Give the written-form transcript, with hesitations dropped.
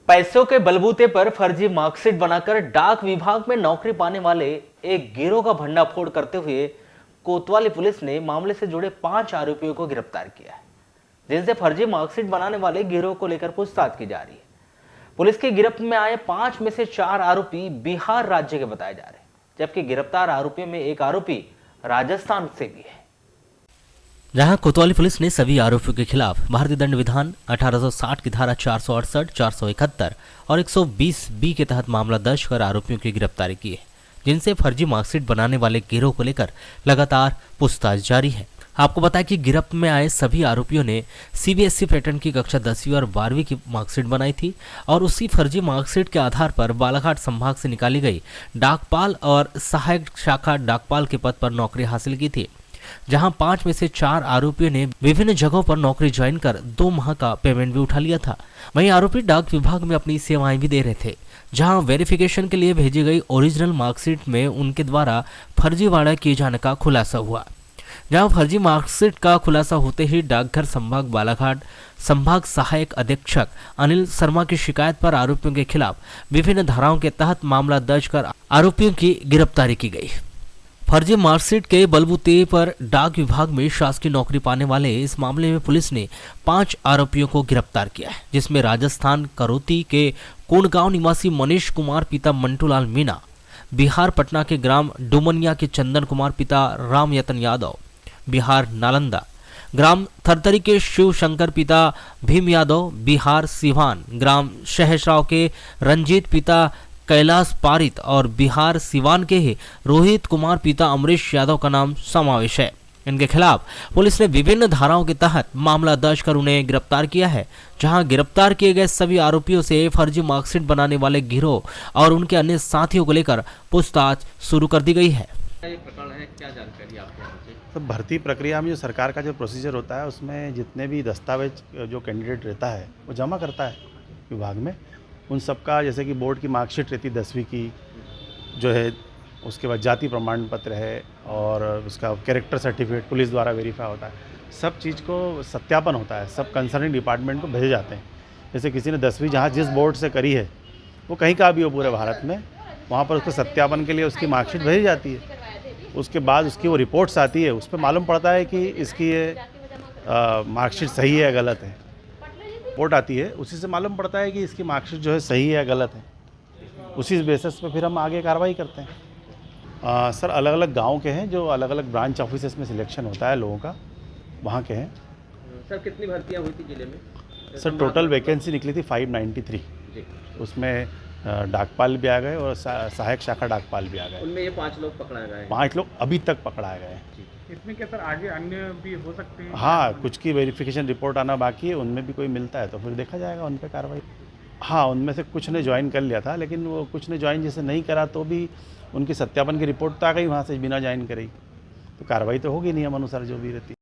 पैसों के बलबूते पर फर्जी मार्कशीट बनाकर डाक विभाग में नौकरी पाने वाले एक गिरोह का भंडाफोड़ करते हुए कोतवाली पुलिस ने मामले से जुड़े 5 आरोपियों को गिरफ्तार किया है, जिनसे फर्जी मार्कशीट बनाने वाले गिरोह को लेकर पूछताछ की जा रही है। पुलिस की गिरफ्त में आए 5 में से 4 आरोपी बिहार राज्य के बताए जा रहे हैं, जबकि गिरफ्तार आरोपियों में एक आरोपी राजस्थान से भी है। जहां कोतवाली पुलिस ने सभी आरोपियों के खिलाफ भारतीय दंड विधान 1860 की धारा 468, 471 और 120 बी के तहत मामला दर्ज कर आरोपियों की गिरफ्तारी की है, जिनसे फर्जी मार्कशीट बनाने वाले गिरोह को लेकर लगातार पूछताछ जारी है। आपको बताया कि गिरफ्त में आए सभी आरोपियों ने सीबीएसई पैटर्न की कक्षा 10वीं और 12वीं की मार्कशीट बनाई थी और उसी फर्जी मार्कशीट के आधार पर बालाघाट संभाग से निकाली गई डाकपाल और सहायक शाखा डाकपाल के पद पर नौकरी हासिल की थी। जहां 5 में से 4 आरोपियों ने विभिन्न जगहों पर नौकरी ज्वाइन कर 2 माह का पेमेंट भी उठा लिया था। वहीं आरोपी डाक विभाग में अपनी सेवाएं भी दे रहे थे, जहां वेरिफिकेशन के लिए भेजी गई ओरिजिनल मार्कशीट में उनके द्वारा फर्जीवाड़ा किए जाने का खुलासा हुआ। जहां फर्जी मार्कशीट का खुलासा होते ही डाकघर संभाग बालाघाट संभाग सहायक अधीक्षक अनिल शर्मा की शिकायत पर आरोपियों के खिलाफ विभिन्न धाराओं के तहत मामला दर्ज कर आरोपियों की गिरफ्तारी की गई। फर्जी मार्कशीट के बलबूते पर डाक विभाग में शासकीय नौकरी पाने वाले इस मामले में पुलिस ने 5 आरोपियों को गिरफ्तार किया है, जिसमें राजस्थान करौती के कोणगांव निवासी मनीष कुमार पिता मंटूलाल मीणा, बिहार पटना के ग्राम डुमनिया के चंदन कुमार पिता राम यतन यादव, बिहार नालंदा ग्राम थरथरी के शिव शंकर पिता भीम यादव, बिहार सिवान ग्राम सहसराव के रंजीत पिता कैलाश पारित और बिहार सिवान के ही रोहित कुमार पिता अमरीश यादव का नाम समावेश है। इनके खिलाफ पुलिस ने विभिन्न धाराओं के तहत मामला दर्ज कर उन्हें गिरफ्तार किया है, जहां गिरफ्तार किए गए सभी आरोपियों से फर्जी मार्कशीट बनाने वाले गिरोह और उनके अन्य साथियों को लेकर पूछताछ शुरू कर दी गई है। क्या जानकारी आपको? तो भर्ती प्रक्रिया में जो सरकार का जो प्रोसीजर होता है, उसमें जितने भी दस्तावेज जो कैंडिडेट रहता है वो जमा करता है विभाग में। उन सब का जैसे कि बोर्ड की मार्कशीट रहती 10वीं की जो है, उसके बाद जाति प्रमाण पत्र है और उसका कैरेक्टर सर्टिफिकेट पुलिस द्वारा वेरीफाई होता है। सब चीज़ को सत्यापन होता है, सब कंसर्निंग डिपार्टमेंट को भेजे जाते हैं। जैसे किसी ने 10वीं जहाँ जिस बोर्ड से करी है, वो कहीं का भी हो पूरे भारत में, वहाँ पर उसको सत्यापन के लिए उसकी मार्कशीट भेजी जाती है। उसके बाद उसकी वो रिपोर्ट्स आती है, उस पर मालूम पड़ता है कि इसकी ये मार्कशीट सही है या गलत है। रिपोर्ट आती है, उसी से मालूम पड़ता है कि इसकी मार्कशीट जो है सही है या गलत है। उसी बेसिस पे फिर हम आगे कार्रवाई करते हैं। सर अलग अलग गांव के हैं, जो अलग अलग ब्रांच ऑफिसेस में सिलेक्शन होता है लोगों का, वहाँ के हैं। सर कितनी भर्तियाँ हुई थी जिले में? सर टोटल वैकेंसी निकली थी 593, उसमें डाकपाल भी आ गए और सहायक शाखा डाकपाल भी आ गए। उनमें ये 5 लोग पकड़ाए गए हैं। 5 लोग अभी तक पकड़ाए गए हैं। इसमें क्या सर आगे अन्य भी हो सकते हैं? हाँ, कुछ की वेरिफिकेशन रिपोर्ट आना बाकी है, उनमें भी कोई मिलता है तो फिर देखा जाएगा उन पर कार्रवाई। हाँ, उनमें से कुछ ने ज्वाइन कर लिया था, लेकिन वो कुछ ने ज्वाइन जैसे नहीं करा तो भी उनकी सत्यापन की रिपोर्ट तो आ गई वहाँ से बिना ज्वाइन करे, तो कार्रवाई तो होगी नियम अनुसार जो भी रहती।